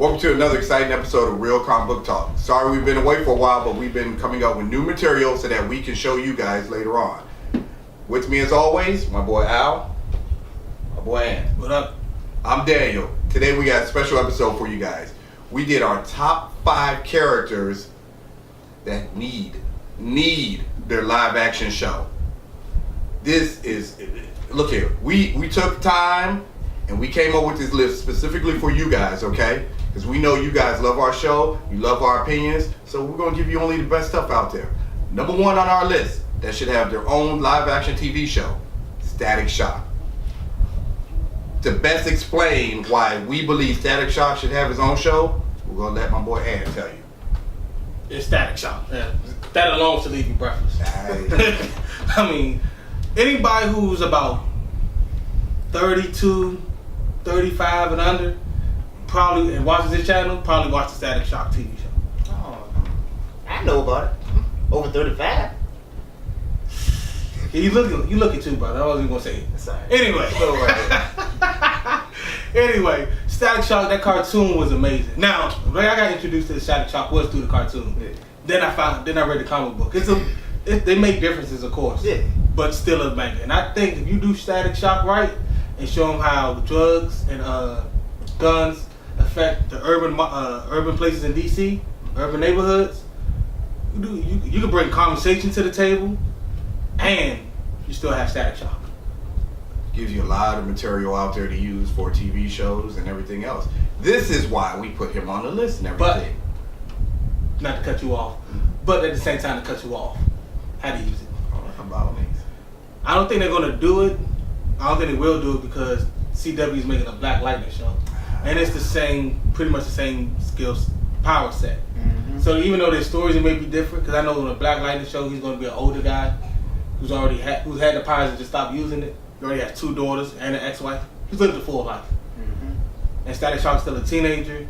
Welcome to another exciting episode of Real Comic Book Talk. Sorry we've been away for a while, but we've been coming up with new material so that we can show you guys later on. With me as always, my boy Al, my boy Ant. What up? I'm Daniel. Today we got a special episode for you guys. We did our top 5 characters that need their live action show. This is, look here, we took time and we came up with this list specifically for you guys, okay? Because we know you guys love our show, you love our opinions, so we're gonna give you only the best stuff out there. Number 1 on our list that should have their own live action TV show, Static Shock. To best explain why we believe Static Shock should have his own show, we're gonna let my boy Ant tell you. It's Static Shock. Yeah. That alone should leave you breathless. I mean, anybody who's about 32, 35 and under, probably, and watches this channel, probably watch the Static Shock TV show. Oh, I know about it. Over 35. Yeah, you looking too, brother. I wasn't gonna say it. That's all right. Anyway. Anyway, Static Shock, that cartoon was amazing. Now, the way I got introduced to the Static Shock was through the cartoon. Yeah. Then I read the comic book. They make differences, of course. Yeah. But still a banger. And I think if you do Static Shock right and show them how drugs and guns affect the urban places in DC, urban neighborhoods, you can bring conversation to the table, and you still have Static Shock. Gives you a lot of material out there to use for TV shows and everything else. This is why we put him on the list and everything. But, not to cut you off, but at the same time to cut you off, how to use it. By all means. I don't think they're going to do it. I don't think they will do it because CW is making a Black Lightning show. And it's pretty much the same skills, power set. Mm-hmm. So even though their stories may be different, because I know in the Black Lightning show he's going to be an older guy who's had the powers and just stopped using it. He already has 2 daughters and an ex-wife. He's lived a full life. Mm-hmm. And Static Shock's still a teenager.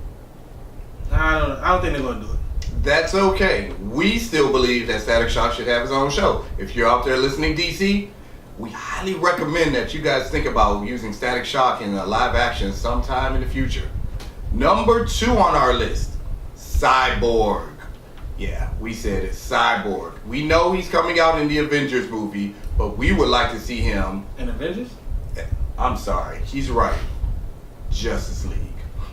I don't think they're going to do it. That's okay. We still believe that Static Shock should have his own show. If you're out there listening, DC, we highly recommend that you guys think about using Static Shock in a live action sometime in the future. Number 2 on our list, Cyborg. Yeah, we said it, Cyborg. We know he's coming out in the Avengers movie, but we would like to see him. In Avengers? I'm sorry, he's right. Justice League.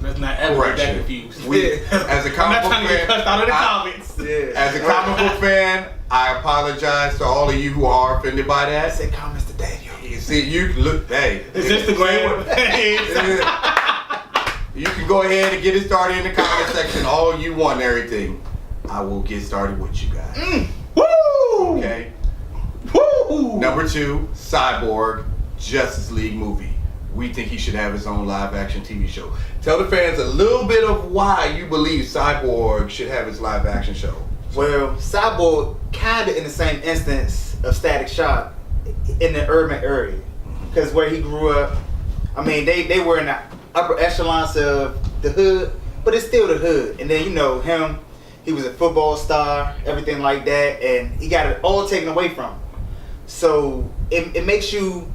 Let's not ever get that confused. As a comic book I'm not trying to get cussed out of the comments. As a comic book fan, I apologize to all of you who are offended by I that. said comments to Daniel. You see, you look, hey. It's Instagram. You can go ahead and get it started in the comment section all you want and everything. I will get started with you guys. Woo! Okay? Woo! Number 2, Cyborg, Justice League movie. We think he should have his own live action TV show. Tell the fans a little bit of why you believe Cyborg should have his live action show. Well, Cyborg kinda in the same instance of Static Shock in the urban area. Because where he grew up, I mean, they were in the upper echelons of the hood, but it's still the hood. And then, you know, him, he was a football star, everything like that, and he got it all taken away from him. So it makes you,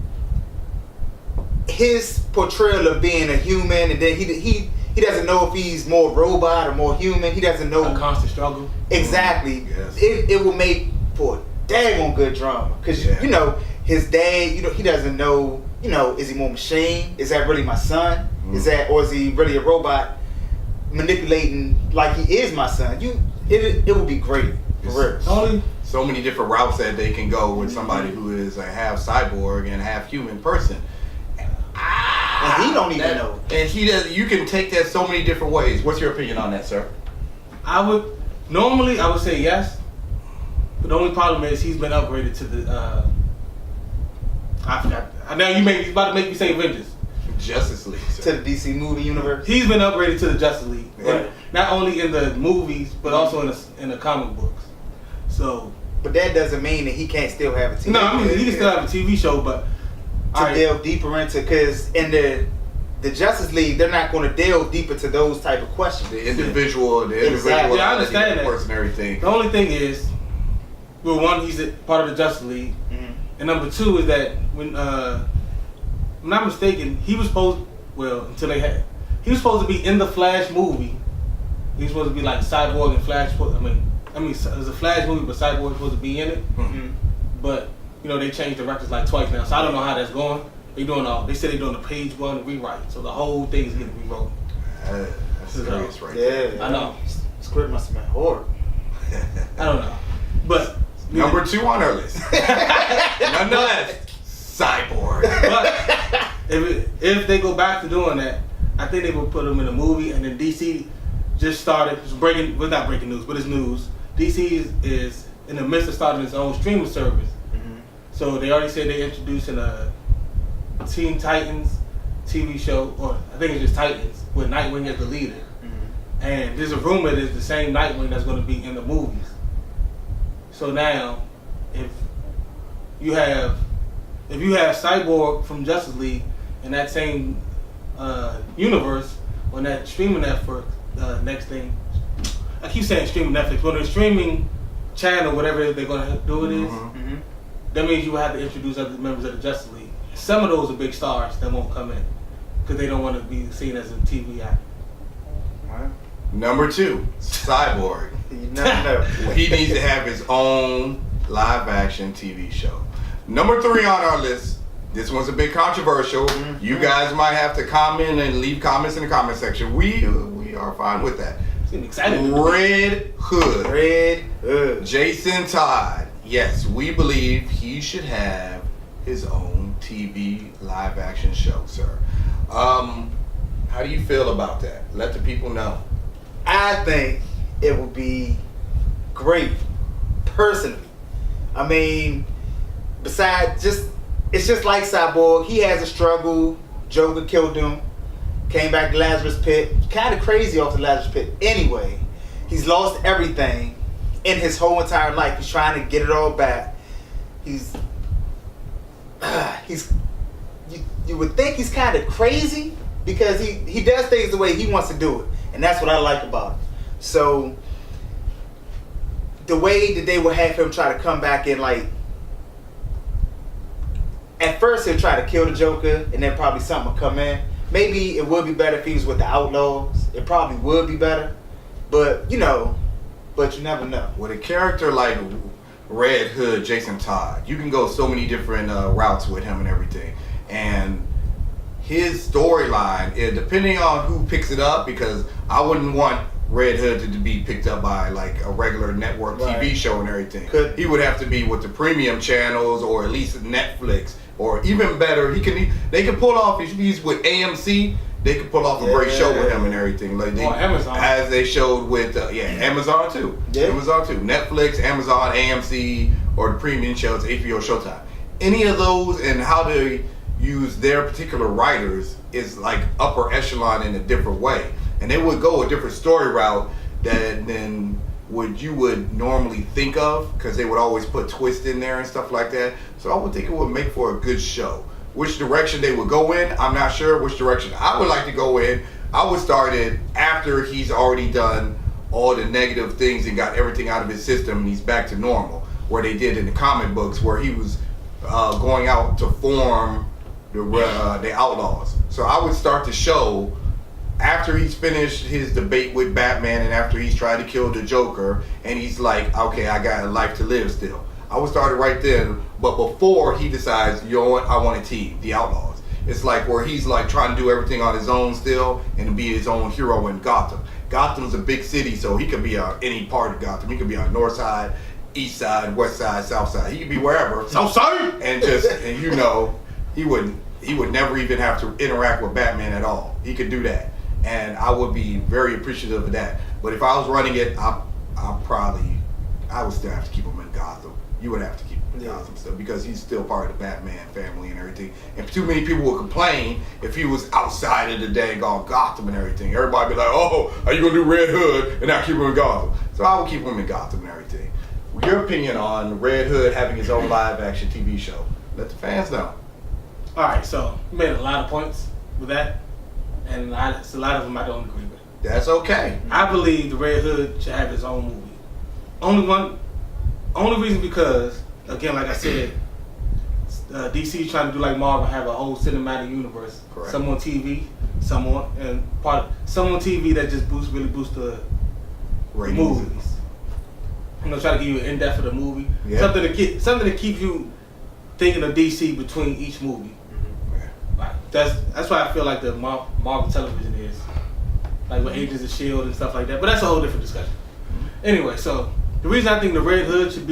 his portrayal of being a human, and then he doesn't know if he's more robot or more human. He doesn't know. A constant struggle. Exactly. Yes. It will make for a daggone good drama. Because, you know, his dad, you know, he doesn't know, you know, is he more machine? Is that really my son? Or is he really a robot manipulating like he is my son? It would be great. For real. So many different routes that they can go with somebody who is a half cyborg and half human person. And he don't even know. And he does. You can take that so many different ways. What's your opinion on that, sir? Normally I would say yes, but the only problem is he's been upgraded to the I forgot. Now he's about to make me say Avengers. Justice League, sir. To the DC movie universe. He's been upgraded to the Justice League, Right. not only in the movies but also in the comic books. So, But that doesn't mean that he can't still have a TV. no, I mean he can still have a TV show, but to delve deeper into, because in the Justice League, they're not going to delve deeper to those type of questions. The individual, Exactly. Yeah, I understand that. and everything. The only thing is, well, one, he's a part of the Justice League, and number 2 is that when, if I'm not mistaken, he was supposed, well, until they had, he was supposed to be in the Flash movie. He was supposed to be like Cyborg and Flash. I mean, it was a Flash movie, but Cyborg was supposed to be in it. Mm-hmm. But you know, they changed directors like twice now, so I don't know how that's going. They said they're doing the page one rewrite, so the whole thing is getting rewrote. That's serious, right? Yeah, I know. Script must have been horrible. I don't know, but Number 2 on our list. Nonetheless, Cyborg. But if they go back to doing that, I think they will put him in a movie. And then DC just started not breaking news, but it's news. DC is in the midst of starting its own streaming service. Mm-hmm. So they already said they're introducing a Teen Titans TV show, or I think it's just Titans, with Nightwing as the leader. Mm-hmm. And there's a rumor that it's the same Nightwing that's going to be in the movies. So now, if you have Cyborg from Justice League in that same universe on that streaming network, next thing, I keep saying streaming Netflix, but on the streaming channel, whatever they're gonna do it is, Mm-hmm. that means you will have to introduce other members of the Justice League. Some of those are big stars that won't come in because they don't want to be seen as a TV actor. Right. Number 2, Cyborg. You never know. He needs to have his own live action TV show. Number 3 on our list. This one's a bit controversial. Mm-hmm. You guys might have to comment and leave comments in the comment section. We are fine with that. It's getting exciting. Red Hood. Red Hood. Jason Todd. Yes, we believe he should have his own TV live action show, sir. How do you feel about that? Let the people know. I think it would be great, personally. I mean, besides it's just like Cyborg. He has a struggle. Joker killed him. Came back to Lazarus Pit. Kind of crazy off the Lazarus Pit. Anyway, he's lost everything in his whole entire life. He's trying to get it all back. You would think he's kind of crazy because he does things the way he wants to do it. And that's what I like about it. So the way that they would have him try to come back in, like, at first he'll try to kill the Joker and then probably something will come in. Maybe it would be better if he was with the Outlaws. It probably would be better. But you never know. With a character like Red Hood, Jason Todd, you can go so many different routes with him and everything. And his storyline, depending on who picks it up, because I wouldn't want Red Hood to be picked up by like a regular network Right. TV show and everything. Could- He would have to be with the premium channels or at least Netflix, or even better, they could pull off, if he's with AMC, they could pull off a great show with him and everything. Like Or Amazon. as they showed with Amazon too. Yeah. Amazon too. Netflix, Amazon, AMC, or the premium shows, HBO, Showtime. Any of those and how they use their particular writers is like upper echelon in a different way. And they would go a different story route than what you would normally think of, because they would always put twists in there and stuff like that. So I would think it would make for a good show. Which direction they would go in, I'm not sure. Which direction I would like to go in, I would start it after he's already done all the negative things and got everything out of his system and he's back to normal. Where they did in the comic books, where he was going out to form the Outlaws. So I would start the show after he's finished his debate with Batman and after he's tried to kill the Joker and he's like, okay, I got a life to live still. I would start it right then, but before he decides, you know what, I want a team, the Outlaws. It's like where he's like trying to do everything on his own still and be his own hero in Gotham. Gotham's a big city, so he could be on any part of Gotham. He could be on North Side, East Side, West Side, South Side. He could be wherever. South Side. And he would never even have to interact with Batman at all. He could do that. And I would be very appreciative of that. But if I was running it, I would still have to keep him in Gotham. You would have to keep him in Gotham still, because he's still part of the Batman family and everything. And too many people would complain if he was outside of the dang on Gotham and everything. Everybody would be like, oh, are you going to do Red Hood and not keep him in Gotham? So I would keep him in Gotham and everything. Your opinion on Red Hood having his own live action TV show? Let the fans know. All right, so you made a lot of points with that, and it's a lot of them I don't agree with. That's okay. I believe the Red Hood should have his own movie. Only reason because, again, like I said, DC is trying to do like Marvel, have a whole cinematic universe. Correct. Some on TV, some on TV that just boosts the Ratings. movies. Try to give you an in-depth of the movie. Yeah. Something to keep you thinking of DC between each movie. Like that's why I feel like the Marvel television is like with Agents of S.H.I.E.L.D. and stuff like that. But that's a whole different discussion. Anyway, so the reason I think the Red Hood should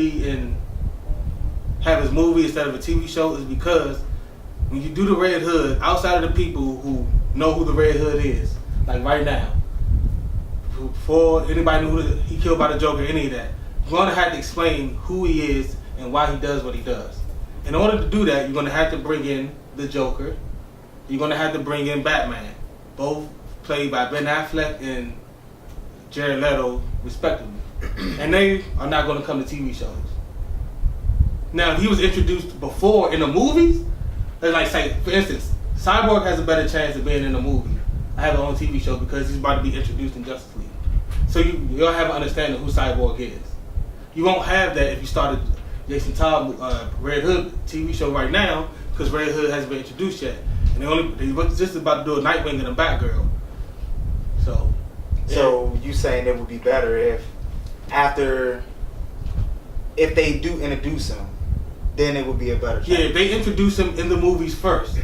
have his movie instead of a TV show is because when you do the Red Hood, outside of the people who know who the Red Hood is, like right now, before anybody knew who he killed by the Joker, any of that, you're gonna have to explain who he is and why he does what he does. In order to do that, you're gonna have to bring in the Joker. You're gonna have to bring in Batman, both played by Ben Affleck and Jared Leto, respectively. And they are not gonna come to TV shows. Now, if he was introduced before in the movies, like say, for instance, Cyborg has a better chance of being in a movie. I have a own TV show because he's about to be introduced in Justice League. So you'll have an understanding of who Cyborg is. You won't have that if you started Jason Todd Red Hood TV show right now because Red Hood hasn't been introduced yet. And they were just about to do a Nightwing and a Batgirl. So you saying it would be better if they do introduce him, then it would be a better chance. Yeah, if they introduce him in the movies first.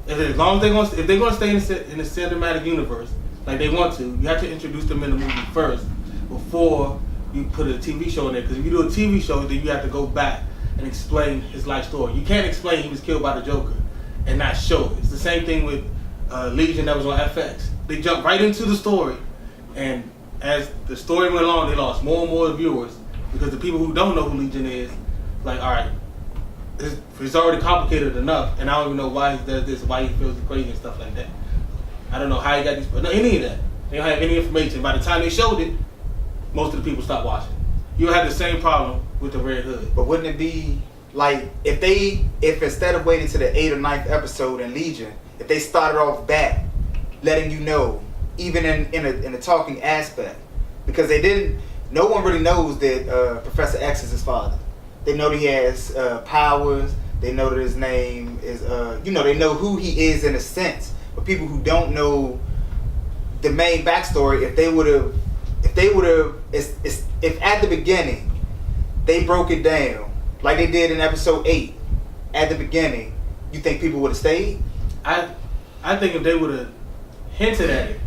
As long as if they're gonna stay in the cinematic universe like they want to, you have to introduce them in the movie first before you put a TV show in there. Because if you do a TV show, then you have to go back and explain his life story. You can't explain he was killed by the Joker and not show it. It's the same thing with Legion that was on FX. They jumped right into the story, and as the story went along, they lost more and more viewers because the people who don't know who Legion is, like, all right, it's already complicated enough, and I don't even know why he does this, why he feels crazy and stuff like that. I don't know how he got these, but no, any of that. They don't have any information. By the time they showed it, most of the people stopped watching. You'll have the same problem with the Red Hood. But wouldn't it be like if instead of waiting to the 8th or 9th episode in Legion, if they started off back, letting you know, even in a talking aspect, because no one really knows that Professor X is his father. They know that he has powers. They know that his name is, they know who he is in a sense. But people who don't know the main backstory, if at the beginning they broke it down like they did in episode 8 at the beginning, you think people would have stayed? I think if they would have hinted at it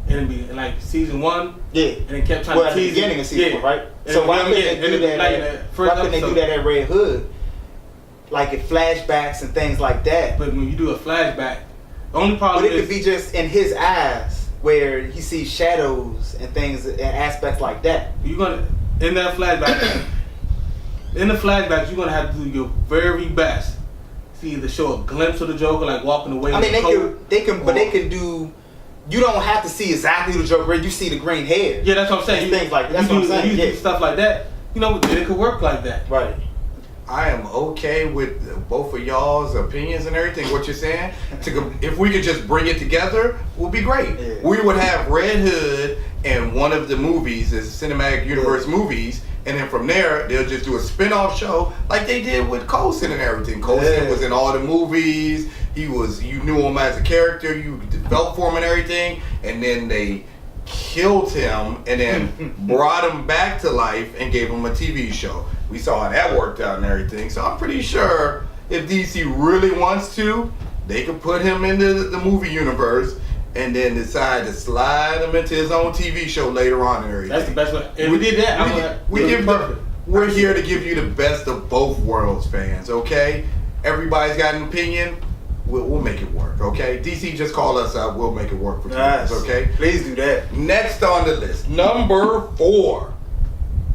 in like season 1, yeah, and then kept trying to tease at the beginning of season 1, right? And so why couldn't they do that? Why couldn't they do that at Red Hood? Like in flashbacks and things like that. But when you do a flashback, the only problem But it could be just in his eyes where he sees shadows and things and aspects like that. You're gonna in that flashback. In the flashbacks, you're gonna have to do your very best to either show a glimpse of the Joker, like walking away. I mean, they can do. You don't have to see exactly the Joker. You see the green hair. Yeah, that's what I'm saying. Things like that's what I'm saying. You do stuff like that. Then it could work like that. Right. I am okay with both of y'all's opinions and everything. What you're saying, if we could just bring it together, would be great. Yeah. We would have Red Hood and one of the movies as cinematic universe movies, and then from there they'll just do a spin-off show like they did with Coulson and everything. Coulson was in all the movies. You knew him as a character. You felt for him and everything, and then they killed him and then brought him back to life and gave him a TV show. We saw how that worked out and everything. So I'm pretty sure if DC really wants to, they could put him into the movie universe and then decide to slide him into his own TV show later on and everything. That's the best way. If we did that, we're here to give you the best of both worlds, fans, okay? Everybody's got an opinion. We'll make it work, okay? DC, just call us up. We'll make it work for you guys, okay? Please do that. Next on the list, number 4,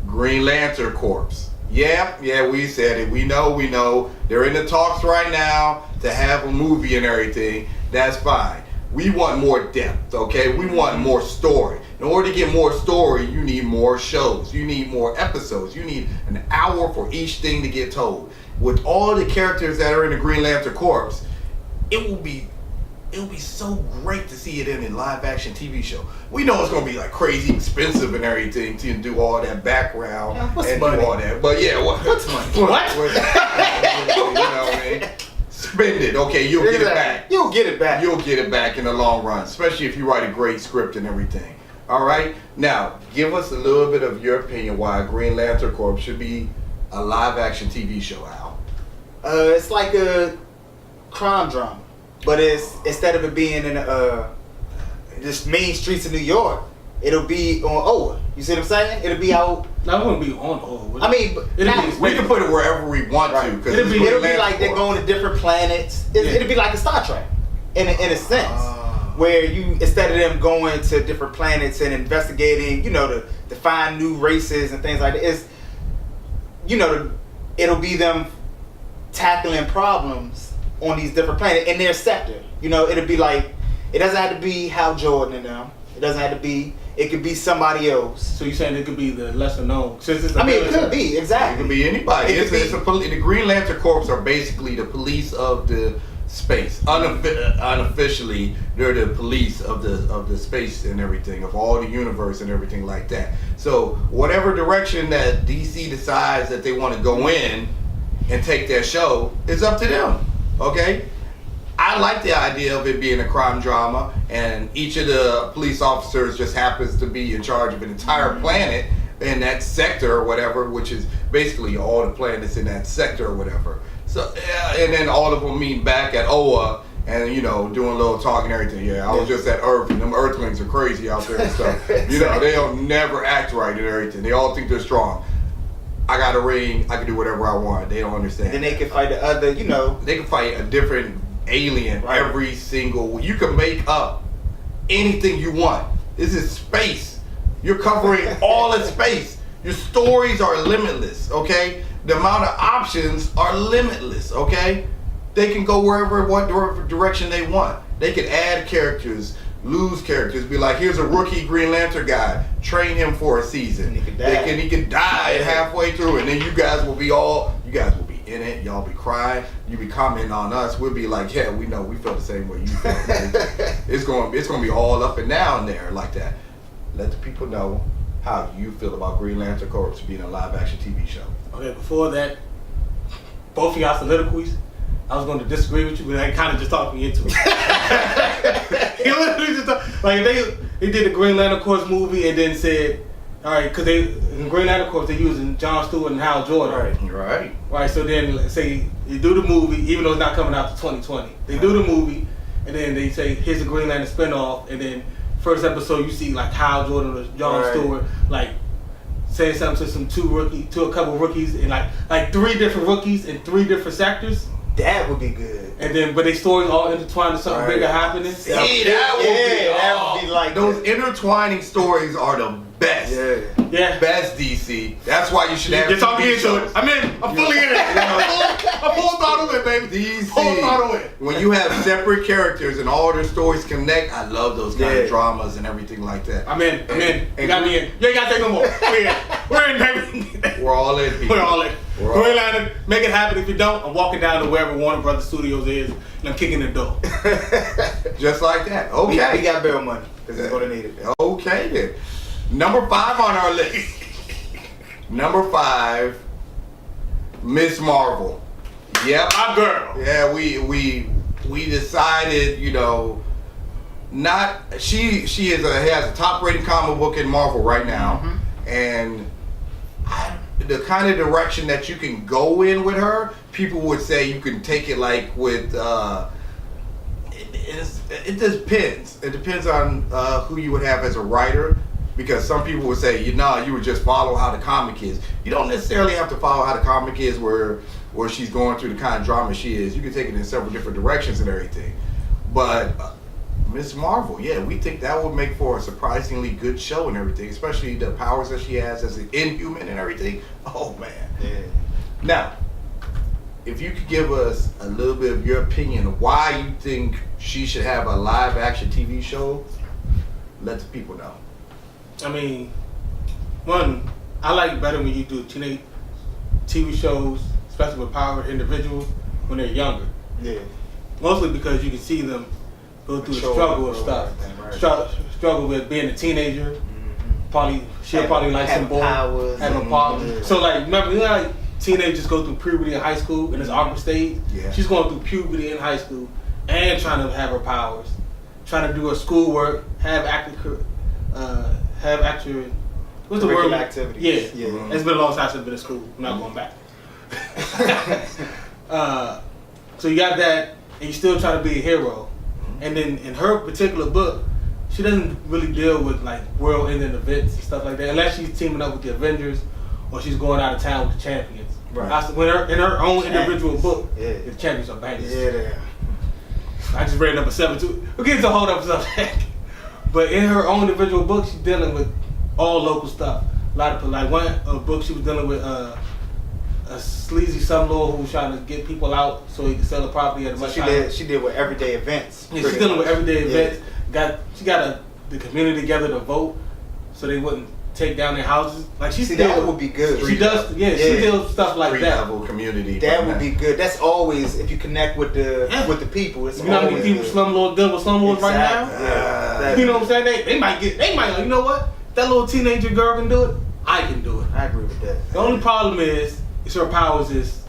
Green Lantern Corps. Yeah, we said it. We know. They're in the talks right now to have a movie and everything. That's fine. We want more depth, okay? We want more story. In order to get more story, you need more shows. You need more episodes. You need an hour for each thing to get told. With all the characters that are in the Green Lantern Corps, it will be so great to see it in a live action TV show. We know it's gonna be like crazy expensive and everything to do all that background and money? do all that. But yeah, what's money? What? You know what I mean? spend it, okay, you'll get it back. You'll get it back. You'll get it back in the long run, especially if you write a great script and everything. All right? Now, give us a little bit of your opinion why Green Lantern Corps should be a live-action TV show, Al. It's like a crime drama, but it's instead of it being in just main streets of New York, it'll be on Oa. You see what I'm saying? It'll be out. That wouldn't be on Oa. I mean, We can put it wherever we want to. Because It'll be like they're going to different planets. It'll be like a Star Trek, in a sense, where you instead of them going to different planets and investigating, to find new races and things like that, it'll be them tackling problems on these different planets in their sector. It'll be like, it doesn't have to be Hal Jordan and them. It doesn't have to be. It could be somebody else. So you're saying it could be the lesser known? Since it's It could be, exactly. It could be anybody. It could The Green Lantern Corps are basically the police of the space. Unofficially, they're the police of the space and everything, of all the universe and everything like that. So whatever direction that DC decides that they want to go in and take their show, is up to them. Okay? I like the idea of it being a crime drama, and each of the police officers just happens to be in charge of an entire planet in that sector or whatever, which is basically all the planets in that sector or whatever. So, and then all of them meet back at Oa and, doing a little talk and everything. Yeah, I was just at Earth, and them Earthlings are crazy out there and stuff. They don't never act right and everything. They all think they're strong. I got a ring, I can do whatever I want. They don't understand. Then they can fight the other, They can fight a different alien every single. You can make up anything you want. This is space. You're covering all of space. Your stories are limitless, okay? The amount of options are limitless, okay? They can go wherever, whatever direction they want. They can add characters, lose characters, be like, here's a rookie Green Lantern guy, train him for a season. He can die halfway through, and then you guys will be in it, y'all be crying, you be commenting on us, we'll be like, yeah, we know, we feel the same way you feel. It's gonna be all up and down there like that. Let the people know how you feel about Green Lantern Corps being a live action TV show. Okay, before that, both of y'all soliloquies, I was going to disagree with you, but I kind of just talked me into it. He literally just like they did the Green Lantern Corps movie and then said, all right, because in Green Lantern Corps they're using Jon Stewart and Hal Jordan. Right. So then let's say you do the movie, even though it's not coming out to 2020. They do the movie, and then they say here's a Green Lantern spinoff, and then first episode you see like Hal Jordan or Jon Stewart like saying something to a couple rookies, and like 3 different rookies in 3 different sectors. That would be good. And then, but they stories all intertwined to something bigger happening. See, that would be like those intertwining stories are the best. Yeah. Best DC. That's why you should have. Just talk me into it. I'm in. I'm fully in it. I'm full throttle in, baby. DC. Full throttle in. When you have separate characters and all their stories connect, I love those kind of dramas and everything like that. I'm in. You got me in. You ain't got to say no more. We're in, baby. We're all in, people. We're all in. Green Lantern, make it happen. If you don't, I'm walking down to wherever Warner Brothers Studios is, and I'm kicking the door. Just like that. Okay. We got bail money, because it's going to need it. Okay, then. Number 5 on our list. Number 5, Ms. Marvel. Yep. My girl. Yeah, we decided, she has a top rated comic book in Marvel right now, and the kind of direction that you can go in with her, people would say you can take it like with it depends. It depends on who you would have as a writer, because some people would say, you would just follow how the comic is. You don't necessarily have to follow how the comic is where she's going through the kind of drama she is. You can take it in several different directions and everything. But Ms. Marvel, yeah, we think that would make for a surprisingly good show and everything, especially the powers that she has as an Inhuman and everything. Oh, man. Yeah. Now, if you could give us a little bit of your opinion of why you think she should have a live-action TV show, let the people know. I mean, one, I like better when you do teenage TV shows, especially with powered individuals, when they're younger. Yeah. Mostly because you can see them go through the struggle of stuff. Struggle with being a teenager. She'll probably like some boy having powers. So like, remember, teenagers go through puberty in high school in this awkward stage. Yeah. She's going through puberty in high school and trying to have her powers, trying to do her schoolwork, have what's the word? Curricular activities. Yeah. Yeah. It's been a long time since I've been to school. I'm not going back. So you got that, and you still trying to be a hero. And then in her particular book, she doesn't really deal with like world-ending events and stuff like that, unless she's teaming up with the Avengers or she's going out of town with the champions. Right. In her own individual book, Yeah. the champions are bangers. Yeah, they are. I just read number 7 too. We'll get into a whole episode. But in her own individual book, she's dealing with all local stuff. A lot of like one book she was dealing with a sleazy son-in-law who was trying to get people out so he could sell the property at a So much she higher. did with everyday events. Yeah, she's dealing with everyday Yeah. events. She got the community together to vote so they wouldn't take down their houses. Like she See, still, that would be good. She does, she deals with stuff like Street that. level community. That would be good. That's always if you connect with the people. It's You know how many always people good. slumlords deal with slumlords right now? Exactly. Yeah. You know what I'm saying? They might like, you know what? If that little teenager girl can do it, I can do it. I agree with that. The only problem is her powers is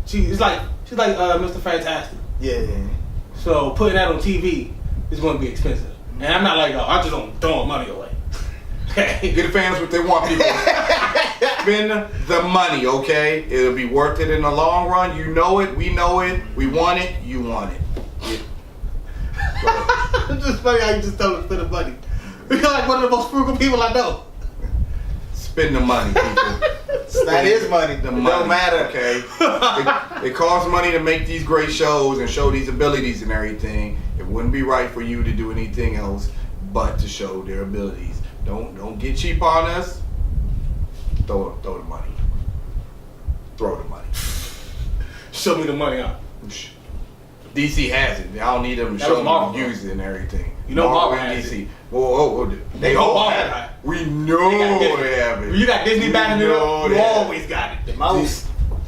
she's like Mr. Fantastic. Yeah. So putting that on TV is going to be expensive. And I'm not like, oh, I just don't throw money away. Okay. Get the fans what they want, people. Spend the money, okay? It'll be worth it in the long run. You know it. We know it. We want it. You want it. It's just funny how you just tell them to spend the money. You're like one of the most frugal people I know. Spend the money, people. That is money. The It money, don't matter. okay? It costs money to make these great shows and show these abilities and everything. It wouldn't be right for you to do anything else but to show their abilities. Don't get cheap on us. Throw the money. Throw the money. Show me the money out. DC has it. I don't need them to That show was them Marvel. to use it and everything. You know Marvel and has DC. it. Whoa. They know all Marvel have has it. it. We know they have it. You got Disney backing it know up, you they have always got it. The mouse.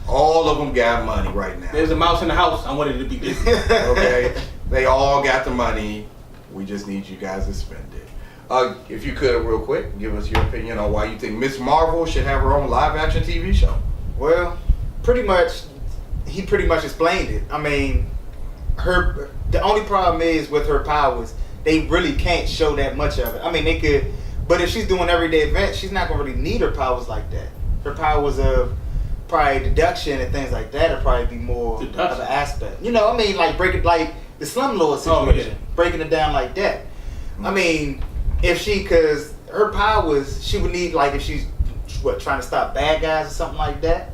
All of them got money right now. There's a mouse in the house. I wanted it to be Disney. Okay? They all got the money. We just need you guys to spend it. If you could, real quick, give us your opinion on why you think Miss Marvel should have her own live-action TV show. Well, he pretty much explained it. I mean, the only problem is with her powers, they really can't show that much of it. I mean, they could, but if she's doing everyday events, she's not gonna really need her powers like that. Her powers of probably deduction and things like that will probably be more of Deduction? an aspect. You know, I mean, like break it like the slumlord situation, breaking it down like that. I mean, because her powers, she would need like if she's trying to stop bad guys or something like that.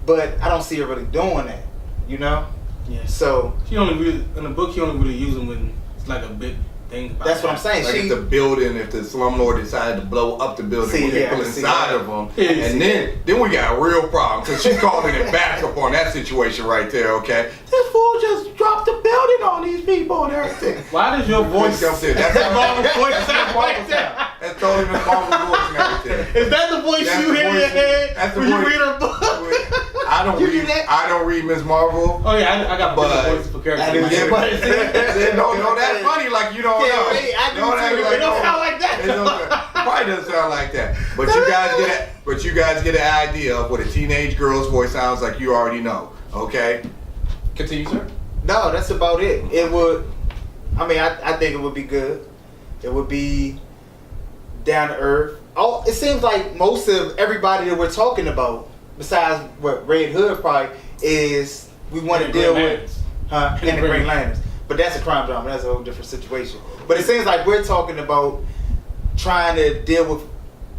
But I don't see her really doing that. You know. Yeah. So She only really in the book. She only really use them when it's like a big thing. About that's what I'm that. saying. Like if the slumlord decided to blow up the building See, with yeah, people I see inside that. of them, Yeah, and then we got a real problem because she's calling it back up on that situation right there. Okay, this fool just dropped the building on these people and everything. Why does your voice? Comes in. That's that Marvel Marvel voice. voice sound like that? That's totally Miss Marvel voice and everything. Is that the voice That's you the hear in voice- your head that's the when you voice- read a book? You do that? I don't read Miss Marvel. Oh yeah, I got But- different voices for characters. I do Yeah, too. but no, that's funny. Like you don't Yeah, know. wait, I do No, that- too. like, It don't no. sound like that. It probably doesn't sound like that. But you guys get an idea of what a teenage girl's voice sounds like. You already know. Okay. Continue, sir. no, that's about it. It would. I mean, I think it would be good. It would be down to earth. Oh, it seems like most of everybody that we're talking about, besides what Red Hood probably is, we want to And deal Green with, Lanterns. and the Green Lanterns. But that's a crime drama. That's a whole different situation. But it seems like we're talking about trying to deal with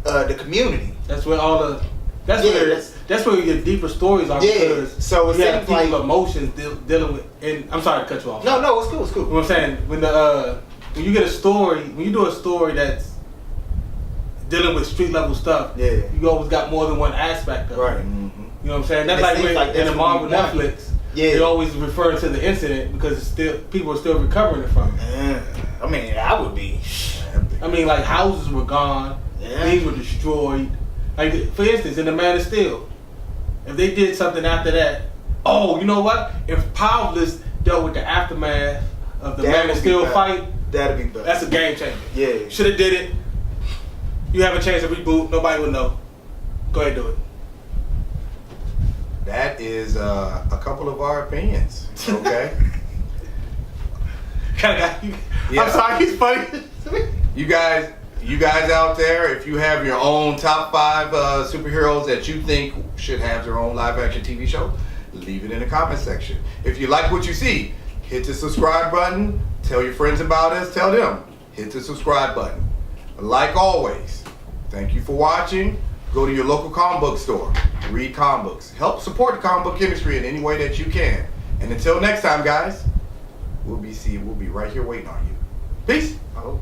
the community. That's where all the. That's Yeah, where that's- that's where your deeper stories are. Yeah, Because so it you have seems people's like- emotions dealing with. And I'm sorry to cut you off. No, it's cool. It's You know cool. what I'm saying? When you get a story, when you do a story that's dealing with street level stuff, Yeah. you always got more than one aspect of it. Right. Mm-hmm. You know what I'm saying? That's It like seems when like in that's the what Marvel we want. Netflix, Yeah. they always refer to the incident because it's still people are still recovering from it. I mean, I would be. I mean, like houses were gone, Yeah. things were destroyed. Like for instance, in the Man of Steel, if they did something after that, oh, you know what? If Powerless dealt with the aftermath of the That Man of would be Steel better. fight, That'd be better. that's a game changer. Yeah. Should have did it. You have a chance to reboot. Nobody would know. Go ahead, do it. that is a couple of our opinions. Okay. Yeah. I'm sorry, he's funny. You guys out there, if you have your own top 5 superheroes that you think should have their own live action TV show, leave it in the comment section. If you like what you see, hit the subscribe button. Tell your friends about us. Tell them. Hit the subscribe button. Like always, thank you for watching. Go to your local comic book store. Read comic books. Help support the comic book industry in any way that you can. And until next time, guys, we'll be right here waiting on you. Peace. Oh.